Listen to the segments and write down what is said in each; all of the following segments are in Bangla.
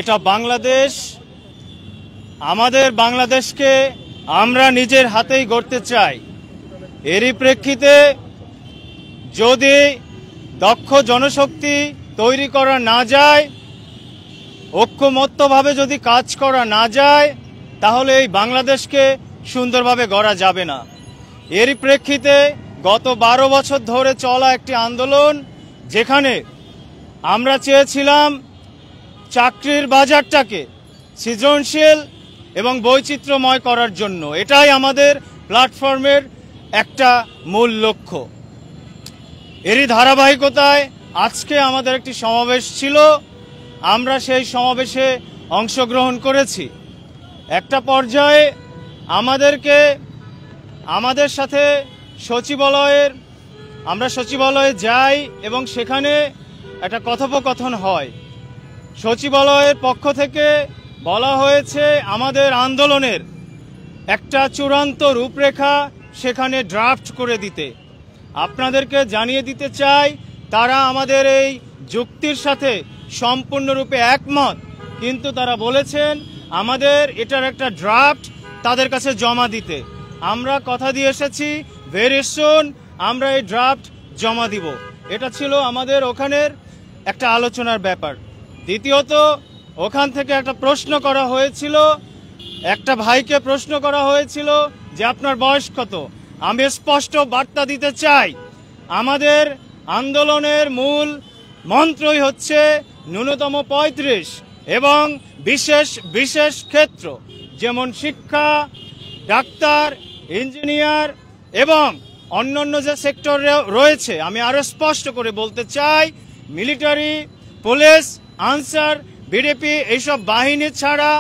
এটা বাংলাদেশ, আমাদের বাংলাদেশকে আমরা নিজের হাতেই গড়তে চাই। এরই প্রেক্ষিতে যদি দক্ষ জনশক্তি তৈরি করা না যায়, ঐক্যমত্যভাবে যদি কাজ করা না যায়, তাহলে এই বাংলাদেশকে সুন্দরভাবে গড়া যাবে না। এরই প্রেক্ষিতে গত 12 বছর ধরে চলা একটি আন্দোলন, যেখানে আমরা চেয়েছিলাম চাকরির বাজারটাকে সৃজনশীল এবং বৈচিত্র্যময় করার জন্য। এটাই আমাদের প্ল্যাটফর্মের একটা মূল লক্ষ্য। এরই ধারাবাহিকতায় আজকে আমাদের একটি সমাবেশ ছিল, আমরা সেই সমাবেশে অংশগ্রহণ করেছি। একটা পর্যায়ে আমাদের সাথে আমরা সচিবালয়ে যাই এবং সেখানে একটা কথোপকথন হয়। সচিবালয়ের পক্ষ থেকে বলা হয়েছে আমাদের আন্দোলনের একটা চূড়ান্ত রূপরেখা সেখানে ড্রাফট করে দিতে। আপনাদেরকে জানিয়ে দিতে চাই, তারা আমাদের এই যুক্তির সাথে সম্পূর্ণরূপে একমত, কিন্তু তারা বলেছেন আমাদের এটার একটা ড্রাফট তাদের কাছে জমা দিতে। আমরা কথা দিয়ে এসেছি ভেরি সুন আমরা এই ড্রাফট জমা দিব। এটা ছিল আমাদের ওখানের একটা আলোচনার ব্যাপার। দ্বিতীয়ত, ওখান থেকে একটা প্রশ্ন করা হয়েছিল, একটা ভাইকে প্রশ্ন করা হয়েছিল যে আপনার বয়স কত। আমি স্পষ্ট বার্তা দিতে চাই, আমাদের আন্দোলনের মূল মন্ত্রই হচ্ছে ন্যূনতম 35 এবং বিশেষ ক্ষেত্র যেমন শিক্ষা, ডাক্তার, ইঞ্জিনিয়ার এবং অন্যান্য যে সেক্টর রয়েছে, আমি আরো স্পষ্ট করে বলতে চাই, মিলিটারি, পুলিশ, আনসার, বিডিপি এইসব বাহিনী ছাড়া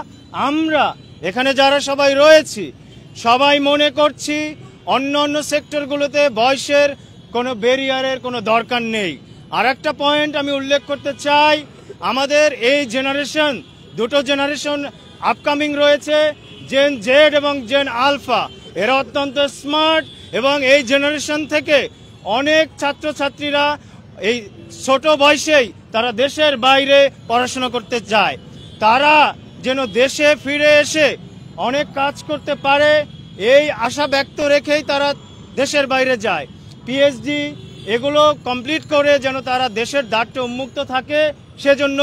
আমরা এখানে যারা সবাই রয়েছি সবাই মনে করছি অন্যান্য সেক্টরগুলোতে বয়সের কোনো ব্যারিয়ারের কোনো দরকার নেই। আর একটা পয়েন্ট আমি উল্লেখ করতে চাই, আমাদের এই জেনারেশন, দুটো জেনারেশন আপকামিং রয়েছে, জেন জেড এবং জেন আলফা। এরা অত্যন্ত স্মার্ট এবং এই জেনারেশন থেকে অনেক ছাত্রছাত্রীরা এই ছোট বয়সেই তারা দেশের বাইরে পড়াশোনা করতে যায়। তারা যেন দেশে ফিরে এসে অনেক কাজ করতে পারে, এই আশা ব্যক্ত রেখেই তারা দেশের বাইরে যায়। পিএইচডি এগুলো কমপ্লিট করে যেন তারা দেশের দ্বারটা উন্মুক্ত থাকে, সেজন্য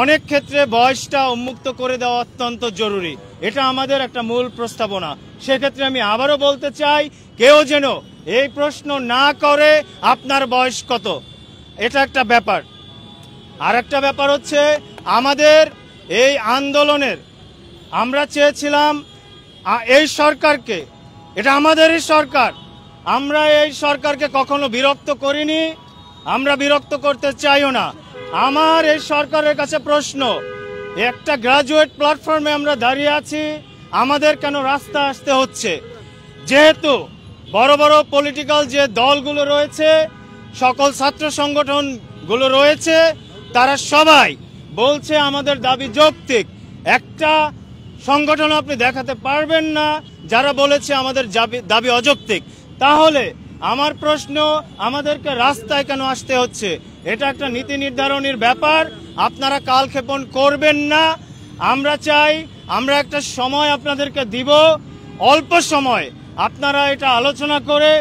অনেক ক্ষেত্রে বয়সটা উন্মুক্ত করে দেওয়া অত্যন্ত জরুরি। এটা আমাদের একটা মূল প্রস্তাবনা। সেক্ষেত্রে আমি আবারও বলতে চাই, কেউ যেন এই প্রশ্ন না করে আপনার বয়স কত, এটা একটা ব্যাপার। আর একটা ব্যাপার হচ্ছে আমাদের এই আন্দোলনের, আমরা চেয়েছিলাম এই সরকারকে, এটা আমাদেরই সরকার, আমরা এই সরকারকে কখনো বিরক্ত করিনি, আমরা বিরক্ত করতে চাইও না। আমার এই সরকারের কাছে প্রশ্ন, একটা গ্রাজুয়েট প্ল্যাটফর্মে আমরা দাঁড়িয়ে আছি, আমাদের কেন রাস্তা আসতে হচ্ছে? যেহেতু বড় বড় পলিটিক্যাল যে দলগুলো রয়েছে, সকল ছাত্র সংগঠনগুলো রয়েছে, তারা সবাই বলছে আমাদের দাবি যৌক্তিক। একটা সংগঠন আপনি দেখাতে পারবেন না যারা বলেছে আমাদের দাবি অযৌক্তিক। তাহলে আমার প্রশ্ন, আমাদেরকে রাস্তায় কেন আসতে হচ্ছে? এটা একটা নীতি নির্ধারণের ব্যাপার, আপনারা কালক্ষেপণ করবেন না। আমরা চাই, আমরা একটা সময় আপনাদেরকে দিব, অল্প সময় আপনারা এটা আলোচনা করে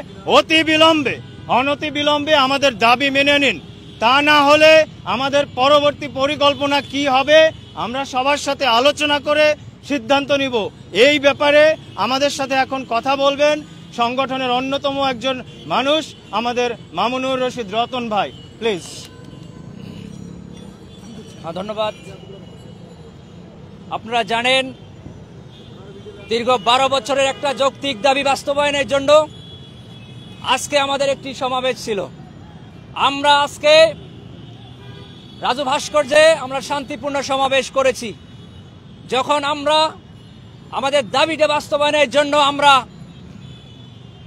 অনতি বিলম্বে আমাদের দাবি মেনে নিন। তা না হলে আমাদের পরবর্তী পরিকল্পনা কি হবে আমরা সবার সাথে আলোচনা করে সিদ্ধান্ত নিব। এই ব্যাপারে আমাদের সাথে এখন কথা বলবেন সংগঠনের অন্যতম একজন মানুষ, আমাদের মামুনুর রশিদ রতন ভাই, প্লিজ। ধন্যবাদ। আপনারা জানেন দীর্ঘ 12 বছরের একটা যৌক্তিক দাবি বাস্তবায়নের জন্য আজকে আমাদের একটি সমাবেশ ছিল। আমরা আজকে রাজু ভাস্কর্যে আমরা শান্তিপূর্ণ সমাবেশ করেছি। যখন আমরা আমাদের দাবিটা বাস্তবায়নের জন্য আমরা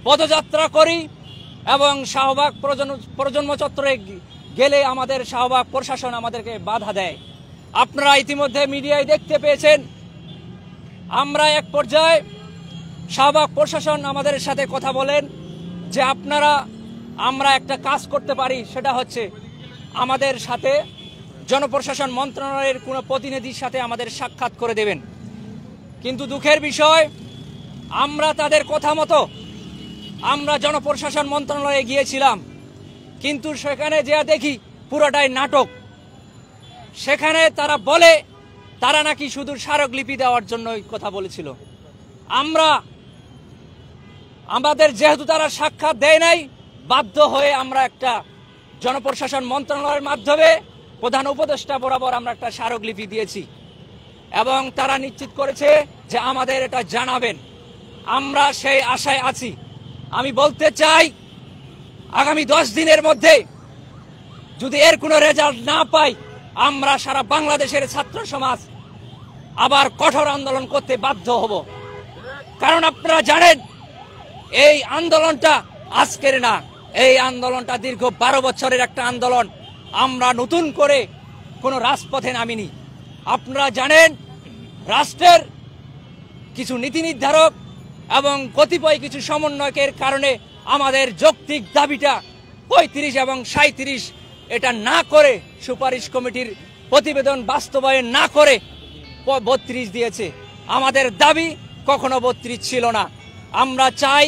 পদযাত্রা করি এবং শাহবাগ প্রজন্ম চত্বরে গেলে আমাদের শাহবাগ প্রশাসন আমাদেরকে বাধা দেয়। আপনারা ইতিমধ্যে মিডিয়ায় দেখতে পেয়েছেন, আমরা এক পর্যায়ে শাহবাগ প্রশাসন আমাদের সাথে কথা বলেন যে আমরা একটা কাজ করতে পারি, সেটা হচ্ছে আমাদের সাথে জনপ্রশাসন মন্ত্রণালয়ের কোনো প্রতিনিধির সাথে আমাদের সাক্ষাৎ করে দেবেন। কিন্তু দুঃখের বিষয়, আমরা তাদের কথা মতো আমরা জনপ্রশাসন মন্ত্রণালয়ে গিয়েছিলাম, কিন্তু সেখানে যে দেখি পুরোটাই নাটক। সেখানে তারা বলে তারা নাকি শুধু স্মারকলিপি দেওয়ার জন্যই কথা বলেছিল। আমাদের যেহেতু তারা সাক্ষাৎ দেয় নাই, বাধ্য হয়ে আমরা একটা জনপ্রশাসন মন্ত্রণালয়ের মাধ্যমে প্রধান উপদেষ্টা বরাবর আমরা একটা স্মারকলিপি দিয়েছি এবং তারা নিশ্চিত করেছে যে আমাদের এটা জানাবেন। আমরা সেই আশায় আছি। আমি বলতে চাই, আগামী 10 দিনের মধ্যে যদি এর কোনো রেজাল্ট না পাই, আমরা সারা বাংলাদেশের ছাত্র সমাজ আবার কঠোর আন্দোলন করতে বাধ্য হব। কারণ আপনারা জানেন, এই আন্দোলনটা আজকের না, এই আন্দোলনটা দীর্ঘ 12 বছরের একটা আন্দোলন। আমরা নতুন করে কোনো রাজপথে নামিনি। আপনারা জানেন, রাষ্ট্রের কিছু নীতি নির্ধারক এবং কতিপয় কিছু সমন্বয়কের কারণে আমাদের যৌক্তিক দাবিটা 35 এবং 37 এটা না করে, সুপারিশ কমিটির প্রতিবেদন বাস্তবায়ন না করে 32 দিয়েছে। আমাদের দাবি কখনো 32 ছিল না। আমরা চাই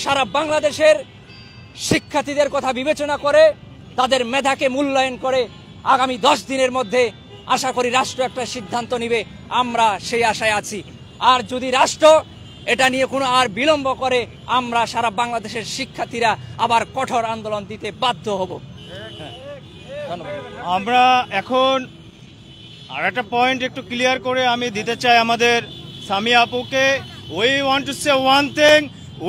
সারা বাংলাদেশের শিক্ষার্থীদের কথা বিবেচনা করে, তাদের মেধাকে মূল্যায়ন করে আগামী 10 দিনের মধ্যে আশা করি রাষ্ট্র একটা সিদ্ধান্ত নিবে। আমরা সেই আশায় আছি। আর যদি রাষ্ট্র এটা নিয়ে কোনো আর বিলম্ব করে, আমরা সারা বাংলাদেশের শিক্ষার্থীরা আবার কঠোর আন্দোলন দিতে বাধ্য হব। আমরা এখন আর একটা পয়েন্ট একটু ক্লিয়ার করে আমি দিতে চাই আমাদের সামিয়া আপুকে। We want to say one thing,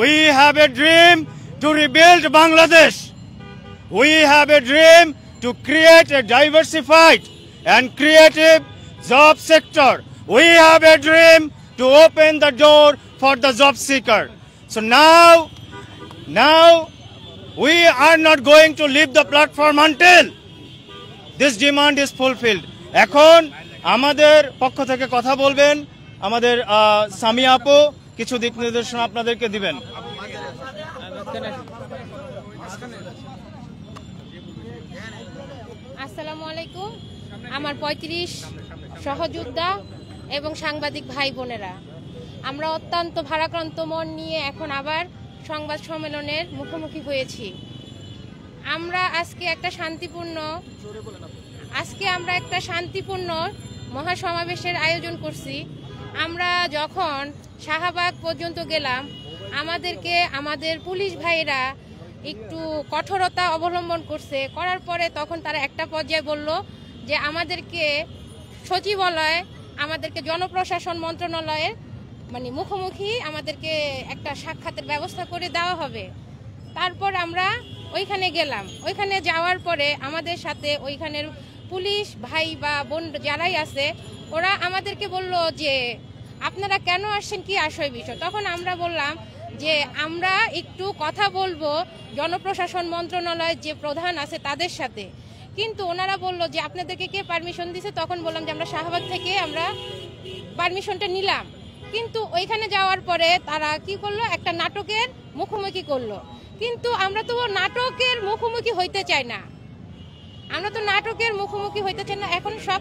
we have a dream to rebuild Bangladesh. We have a dream to create a diversified and creative job sector. We have a dream to open the door for the job seeker. So now we are not going to leave the platform until this demand is fulfilled. এখন আমাদের পক্ষ থেকে কথা বলবেন আমাদের সামিয়া আপু, কিছু দিক নির্দেশনা আপনাদেরকে দিবেন। আসসালামু আলাইকুম। আমার 35 সহযোদ্ধা এবং সাংবাদিক ভাই বোনেরা, আমরা অত্যন্ত ভারাক্রান্ত মন নিয়ে এখন আবার সংবাদ সম্মেলনের মুখোমুখি হয়েছি। আমরা আজকে একটা শান্তিপূর্ণ মহাসমাবেশের আয়োজন করছি। আমরা যখন শাহবাগ পর্যন্ত গেলাম, আমাদেরকে আমাদের পুলিশ ভাইরা একটু কঠোরতা অবলম্বন করার পরে তখন তারা একটা পর্যায়ে বলল যে আমাদেরকে সচিবালয়, আমাদেরকে জনপ্রশাসন মন্ত্রণালয়ের মুখোমুখি আমাদেরকে একটা সাক্ষাতের ব্যবস্থা করে দেওয়া হবে। তারপর আমরা ওইখানে গেলাম। ওইখানে যাওয়ার পরে আমাদের সাথে ওইখানের পুলিশ ভাই বা বোন যারাই আছে, ওরা আমাদেরকে বলল যে আপনারা কেন আসছেন, কি আশয় বিষয়। তখন আমরা বললাম যে আমরা একটু কথা বলবো জনপ্রশাসন মন্ত্রণালয়ের যে প্রধান আছে তাদের সাথে। কিন্তু ওনারা বলল যে আপনাদেরকে কে পারমিশন দিয়েছে। তখন বললাম যে আমরা শাহবাগ থেকে আমরা পারমিশনটা নিলাম। কিন্তু ওইখানে যাওয়ার পরে তারা কি করলো, একটা নাটকের মুখোমুখি করলো। কিন্তু আমরা তো নাটকের মুখোমুখি হইতে চাই না, এখন সব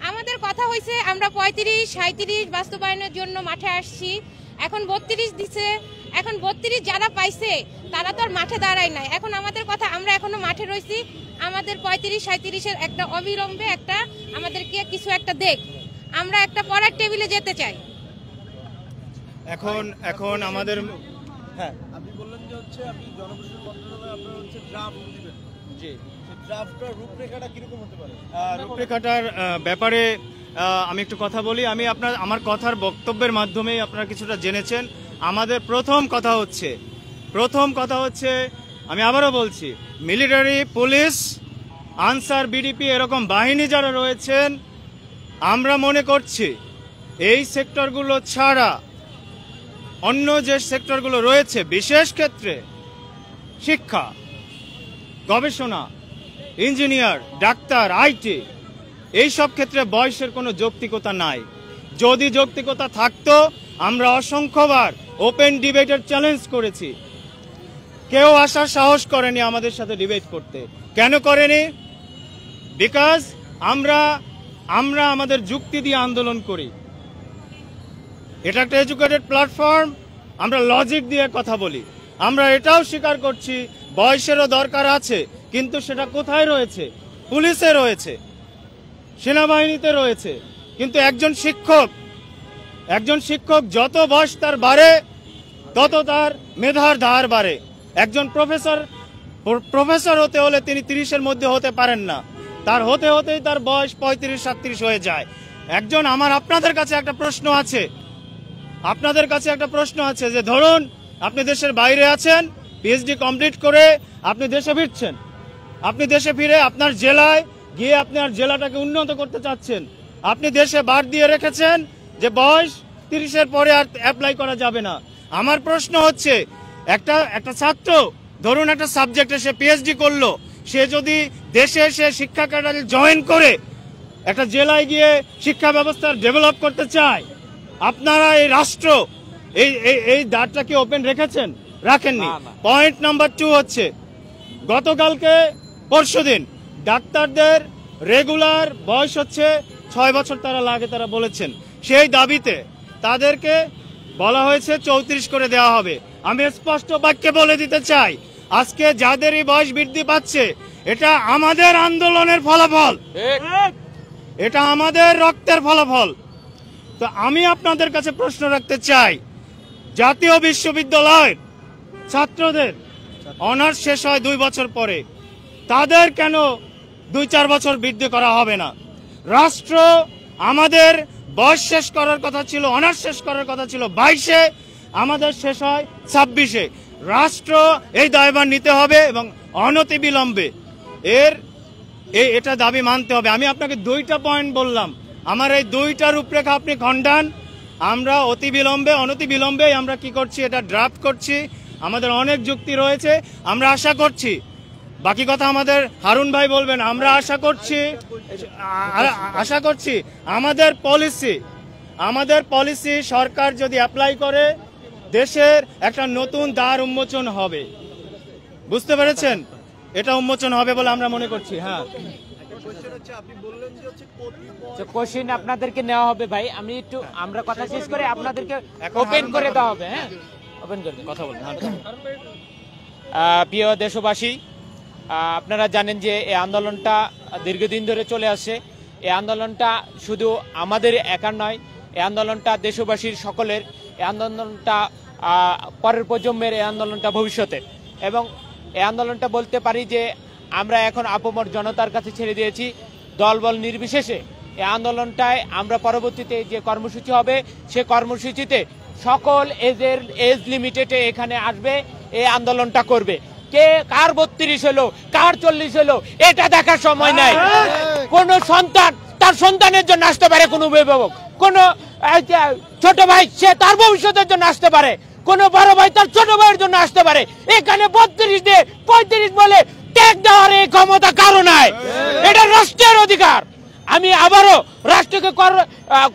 আমাদের কথা হয়েছে আমরা 35-37 বাস্তবায়নের জন্য মাঠে আসছি। এখন 32 দিছে। এখন 32 যারা পাইছে তারা তো আর মাঠে দাঁড়ায় নাই। এখন আমাদের কথা, আমরা এখনো মাঠে রয়েছি। আমাদের 35-37-এর একটা অবিলম্বে একটা আমাদেরকে কিছু একটা দেখ, আমরা একটা পড়ার টেবিলে যেতে চাই। এখন আমাদের আপনি বললেন যে হচ্ছে আপনি জনপ্রশাসন মন্ত্রণালয়ে আপনারা হচ্ছে ড্রাফট দিবেন। জি, ড্রাফটটার রূপরেখাটা কিরকম হতে পারে? রূপরেখাটার ব্যাপারে আমি একটু কথা বলি। আমার কথার বক্তব্যের মাধ্যমেই আপনারা কিছুটা জেনেছেন। আমাদের প্রথম কথা হচ্ছে আমি আবারও বলছি, মিলিটারি, পুলিশ, আনসার, বিডিপি এরকম বাহিনী যারা রয়েছেন, আমরা মনে করছি এই সেক্টরগুলো ছাড়া অন্য যে সেক্টরগুলো রয়েছে, বিশেষ ক্ষেত্রে শিক্ষা, গবেষণা, ইঞ্জিনিয়ার, ডাক্তার, আইটি, এই সব ক্ষেত্রে বয়সের কোনো যৌক্তিকতা নাই। যদি যৌক্তিকতা থাকতো আমরা অসংখ্যবার ওপেন ডিবেটের চ্যালেঞ্জ করেছি, কেউ আসার সাহস করেনি আমাদের সাথে ডিবেট করতে। কেন করেনি? বিকজ আমরা আমাদের যুক্তি দিয়ে আন্দোলন করি। এটা একটা এডুকেটেড প্ল্যাটফর্ম, আমরা লজিক দিয়ে কথা বলি। আমরা এটাও স্বীকার করছি বয়সেরও দরকার আছে, কিন্তু সেটা কোথায় রয়েছে? পুলিশে রয়েছে, সেনাবাহিনীতে রয়েছে। কিন্তু একজন শিক্ষক যত বয়স তার বাড়ে তত তার মেধার ধার বাড়ে। একজন প্রফেসর হতে হলে তিনি 30-এর মধ্যে হতে পারেন না, তার হতেই তার বয়স 35-37 হয়ে যায়। আপনাদের কাছে একটা প্রশ্ন আছে যে ধরুন আপনি দেশের বাইরে আছেন, পিএইচডি কমপ্লিট করে আপনি দেশে ফিরছেন। আপনি দেশে ফিরে আপনার জেলায় গিয়ে আপনার জেলাটাকে উন্নত করতে চাচ্ছেন। আপনি দেশে বার দিয়ে রেখেছেন যে বয়স 30-এর পরে আর অ্যাপ্লাই করা যাবে না। আমার প্রশ্ন হচ্ছে, একটা ছাত্র ধরুন একটা সাবজেক্টে সে পিএইচডি করলো, সে যদি দেশে এসে শিক্ষা ক্যাডারে জয়েন করে একটা জেলায় গিয়ে শিক্ষা ব্যবস্থা ডেভেলপ করতে চায়, আপনারা এই রাষ্ট্র এই দ্বারটা কি ওপেন রেখেছেন? রাখেননি। পয়েন্ট নাম্বার 2 হচ্ছে, গতকালকে পরশুদিন ডাক্তারদের রেগুলার বয়স হচ্ছে 6 বছর তারা বলেছেন। সেই দাবিতে তাদেরকে বলা হয়েছে 34 করে দেওয়া হবে। আমি স্পষ্ট বাক্যে বলে দিতে চাই, আজকে যাদেরই বয়স বৃদ্ধি পাচ্ছে এটা আমাদের আন্দোলনের ফলাফল, এটা আমাদের রক্তের ফলাফল। তো আমি আপনাদের কাছে প্রশ্ন রাখতে চাই, জাতীয় বিশ্ববিদ্যালয়ের ছাত্রদের অনার্স শেষ হয় 2 বছর পরে, তাদের কেন 2-4 বছর বৃদ্ধি করা হবে না? রাষ্ট্র আমাদের বয়স শেষ করার কথা ছিল, অনার্স শেষ করার কথা ছিল 22-এ, আমাদের শেষ হয় 26-এ। রাষ্ট্র এই দায়ভার নিতে হবে এবং অনতিবিলম্বে এটা দাবি মানতে হবে। আমি আপনাকে 2টা পয়েন্ট বললাম, আমার এই 2টা রূপরেখা আপনি খণ্ডান। আমরা অনতিবিলম্বে আমরা কি করছি, এটা ড্রাফট করছি। আমাদের অনেক যুক্তি রয়েছে, আমরা আশা করছি, বাকি কথা আমাদের হারুন ভাই বলবেন। আমরা আশা করছি আমাদের পলিসি সরকার যদি অ্যাপ্লাই করে দেশের একটা নতুন দ্বার উন্মোচন হবে। বুঝতে পেরেছেন? এটা উন্মোচন হবে বলে আমরা মনে করছি। হ্যাঁ, কোশ্চেন আপনাদেরকে নেওয়া হবে ভাই। আমরা কথা শেষ করে আপনাদেরকে ওপেন করে দেওয়া হবে। হ্যাঁ, ওপেন করে কথা বলুন। প্রিয় দেশবাসী, আপনারা জানেন যে এই আন্দোলনটা দীর্ঘদিন ধরে চলে আসছে। এই আন্দোলনটা শুধু আমাদের একার নয়, এই আন্দোলনটা দেশবাসীর সকলের। এই আন্দোলনটা পরের প্রজন্মের, এই আন্দোলনটা ভবিষ্যতের। এবং এই আন্দোলনটা বলতে পারি যে আমরা এখন আপামর জনতার কাছে ছেড়ে দিয়েছি, দলবল নির্বিশেষে। এই আন্দোলনটায় আমরা পরবর্তীতে যে কর্মসূচি হবে সে কর্মসূচিতে সকল এজ লিমিটেডে এখানে আসবে, এই আন্দোলনটা করবে। কে কার 32 হলো, কার 40 হলো, এটা দেখার সময় নাই। কোন সন্তান তার সন্তানের জন্য আসতে পারে, কোন অভিভাবক, কোন ছোট ভাই সে তার ভবিষ্যতের জন্য আসতে পারে, কোন বড় ভাই তার ছোট ভাইয়ের জন্য আসতে পারে। এখানে 32 দিয়ে 35 বলে ট্যাগ দেওয়ার এই ক্ষমতা কারো নাই। এটা রাষ্ট্রের অধিকার। আমি আবারও রাষ্ট্রকে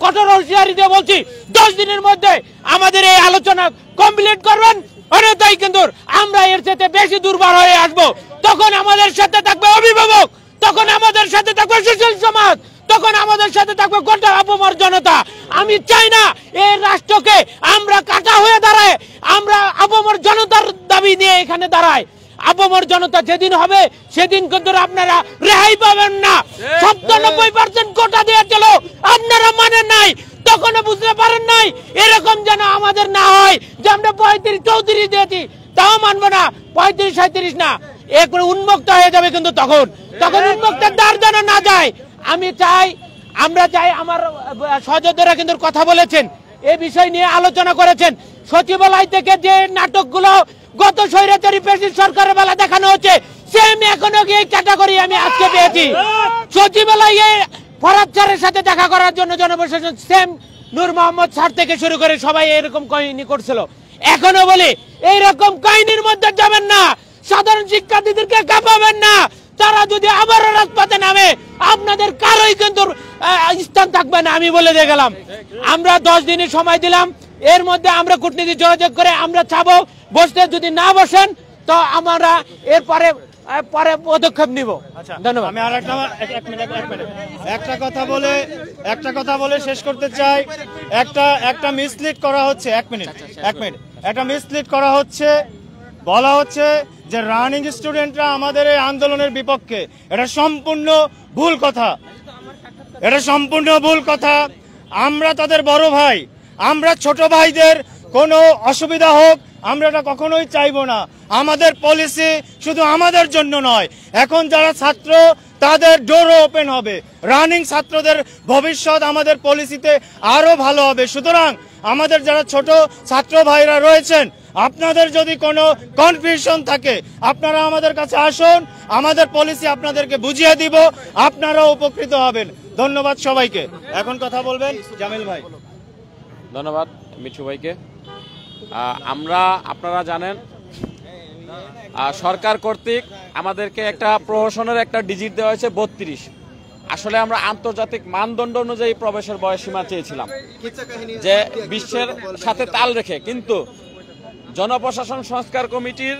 কঠোর হুঁশিয়ারি দিয়ে বলছি, 10 দিনের মধ্যে আমাদের এই আলোচনা কমপ্লিট করবেন, অন্যথায় কিন্তু আমরা এর সাথে বেশি দুর্বল হয়ে আসবো। তখন আমাদের সাথে থাকবে অভিভাবক, তখন আমাদের সাথে থাকবে সুশীল সমাজ, তখন আমাদের সাথে থাকবে গোটা আপামর জনতা। আমি চাই না এই রাষ্ট্রকে আমরা কাটা হয়ে দাঁড়ায়, আমরা আপামর জনতার দাবি নিয়ে এখানে দাঁড়াই। আপামর জনতা যেদিন হবে সেদিন কিন্তু আপনারা রেহাই পাবেন না। 97% কোটা দিয়েছিল, আপনারা মানেন নাই, তখনও বুঝতে পারেন নাই। এরকম যেন আমাদের না হয় যে আমরা 35-34 দিয়েছি, তাও মানবো না। 35-37 না, একবার উন্মুক্ত হয়ে যাবে। কিন্তু তখন উন্মুক্তের দ্বার যেন না যায়। আমরা চাই, আমার সহযোদ্ধারা কিন্তু কথা বলেছেন, এই বিষয় নিয়ে আলোচনা করেছেন। সচিবালয় থেকে যে নাটকগুলো গত স্বৈরাচারী ফ্যাসিস্ট সরকারের বেলা দেখানো হচ্ছে, সেম এখনো এই ক্যাটাগরি আমি আজকে পেয়েছি। সচিবালয়ে ফরাদ স্যারের সাথে দেখা করার জন্য জনপ্রশাসন সেম নূর মোহাম্মদ স্যার থেকে শুরু করে সবাই এরকম কাহিনী করছিল। এখনো বলি, এইরকম কাহিনীর মধ্যে যাবেন না, সাধারণ শিক্ষার্থীদেরকে কাঁপাবেন না। তারা যদি আবারও রাজপথে নামে, আপনাদের কারোই কিন্তু স্থান থাকবে না, আমি বলে দিয়ে গেলাম। আমরা 10 দিনের সময় দিলাম, এর মধ্যে আমরা কূটনীতি যোগাযোগ করে আমরা চাবো বসতে। যদি না বসেন তো আমরা এরপরে পরে পদক্ষেপ নিব। আচ্ছা ধন্যবাদ। আমি আর একটা কথা বলে শেষ করতে চাই। একটা মিসলিড করা হচ্ছে, এক মিনিট একটা মিসলিড করা হচ্ছে, বলা হচ্ছে যে রানিং স্টুডেন্টরা আমাদের এই আন্দোলনের বিপক্ষে। এটা সম্পূর্ণ ভুল কথা। আমরা তাদের বড় ভাই, আমরা ছোট ভাইদের কোনো অসুবিধা হোক আমরা এটা কখনোই চাইবো না। আমাদের পলিসি শুধু আমাদের জন্য নয়, এখন যারা ছাত্র তাদের ডোরও ওপেন হবে। রানিং ছাত্রদের ভবিষ্যৎ আমাদের পলিসিতে আরো ভালো হবে। সুতরাং আমাদের যারা ছোট ছাত্র ভাইরা রয়েছেন, আপনাদের যদি কোনো কনফিউশন থাকে আপনারা আমাদের কাছে আসুন, আমাদের পলিসি আপনাদেরকে বুঝিয়ে দিব, আপনারাও উপকৃত হবেন। ধন্যবাদ সবাইকে। এখন কথা বলবেন জামিল ভাই। ধন্যবাদ মিঠু ভাইকে। আমরা আপনারা জানেন সরকার কর্তৃক আমাদেরকে একটা প্রহসনের একটা ডিজিট দেওয়া হয়েছে 32। আসলে আমরা আন্তর্জাতিক মানদণ্ড অনুযায়ী প্রবেশের বয়সসীমা চেয়েছিলাম যে বিশ্বের সাথে তাল রেখে, কিন্তু জনপ্রশাসন সংস্কার কমিটির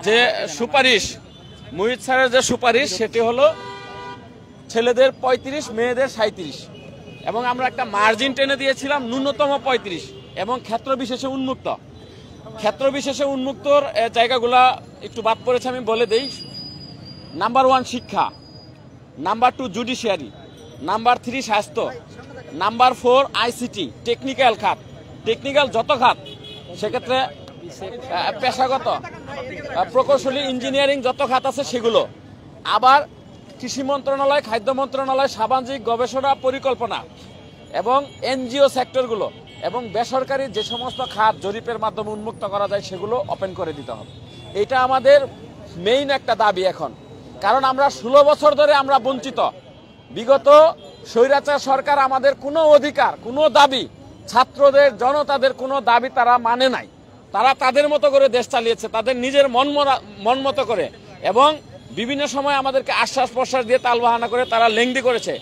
যে সুপারিশ, মুহিত স্যারের যে সুপারিশ, সেটি হলো ছেলেদের 35, মেয়েদের 37, এবং আমরা একটা মার্জিন টেনে দিয়েছিলাম ন্যূনতম 35, এবং ক্ষেত্র বিশেষে উন্মুক্তর জায়গাগুলা একটু বাদ পড়েছে, আমি বলে দেই। নাম্বার 1 শিক্ষা, নাম্বার 2 জুডিশিয়ারি, নাম্বার 3 স্বাস্থ্য, নাম্বার 4 আইসিটি, টেকনিক্যাল যত খাত, সেক্ষেত্রে পেশাগত প্রকৌশলী ইঞ্জিনিয়ারিং যত খাত আছে সেগুলো, আবার কৃষি মন্ত্রণালয়, খাদ্য মন্ত্রণালয়, সামাজিক গবেষণা পরিকল্পনা এবং এনজিও সেক্টরগুলো এবং বেসরকারি যে সমস্ত খাত জরিপের মাধ্যমে উন্মুক্ত করা যায় সেগুলো ওপেন করে দিতে হবে। এটা আমাদের মেইন একটা দাবি এখন, কারণ আমরা 16 বছর ধরে আমরা বঞ্চিত। বিগত স্বৈরাচার সরকার আমাদের কোনো অধিকার, কোনো দাবি, ছাত্রদের, জনতাদের কোনো দাবি তারা মানে নাই। তারা তাদের মতো করে দেশ চালিয়েছে, তাদের নিজের মন মতো করে, এবং বিভিন্ন সময় আমাদেরকে আশ্বাস প্রশ্বাস দিয়ে তালবাহানা করে তারা লেংদি করেছে।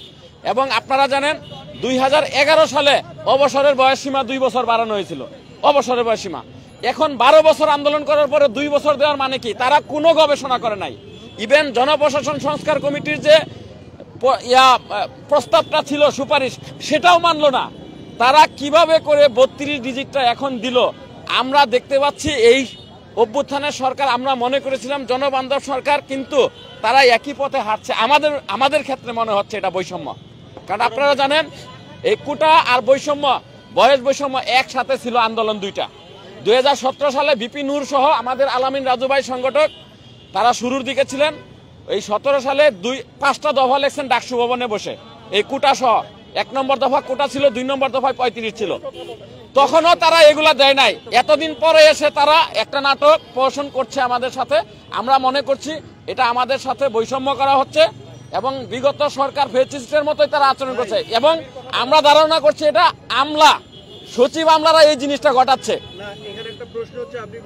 এবং আপনারা জানেন 2011 সালে অবসরের বয়সসীমা 2 বছর বাড়ানো হয়েছিল, অবসরের বয়সসীমা। এখন 12 বছর আন্দোলন করার পরে 2 বছর দেওয়ার মানে কি? তারা কোনো গবেষণা করে নাই। ইভেন জনপ্রশাসন সংস্কার কমিটির যে প্রস্তাবটা ছিল, সুপারিশ, সেটাও মানলো না। তারা কিভাবে করে 32 ডিজিটটা এখন দিল? আমরা দেখতে পাচ্ছি এই অভ্যুত্থানের সরকার, আমরা মনে করেছিলাম জনবান্ধব সরকার, কিন্তু তারা একই পথে হাঁটছে। আমাদের ক্ষেত্রে মনে হচ্ছে এটা বৈষম্য। কারণ আপনারা জানেন এই কোটা আর বৈষম্য, বয়স বৈষম্য একসাথে ছিল আন্দোলন দুইটা। 2017 সালে বিপি নূর সহ আমাদের আলামিন রাজু ভাই সংগঠক, তারা শুরুর দিকে ছিলেন। এই 17 সালে 5টা দফা লেখছেন ডাকসু ভবনে বসে, এই কোটা সহ। 1 নম্বর দফা কোটা ছিল, 2 নম্বর দফায় 35 ছিল। তখনও তারা এগুলা দেয় নাই। এতদিন পরে এসে তারা একটা নাটক প্রদর্শন করছে আমাদের সাথে। আমরা মনে করছি এটা আমাদের সাথে বৈষম্য করা হচ্ছে, এবং বিগত সরকার ফেসিস্টের মতোই তারা আচরণ করছে, এবং আমরা ধারণা করছি এটা আমলা, সচিব আমলারা এই জিনিসটা ঘটাচ্ছে। না, এখানে একটা প্রশ্ন হচ্ছে, আপনি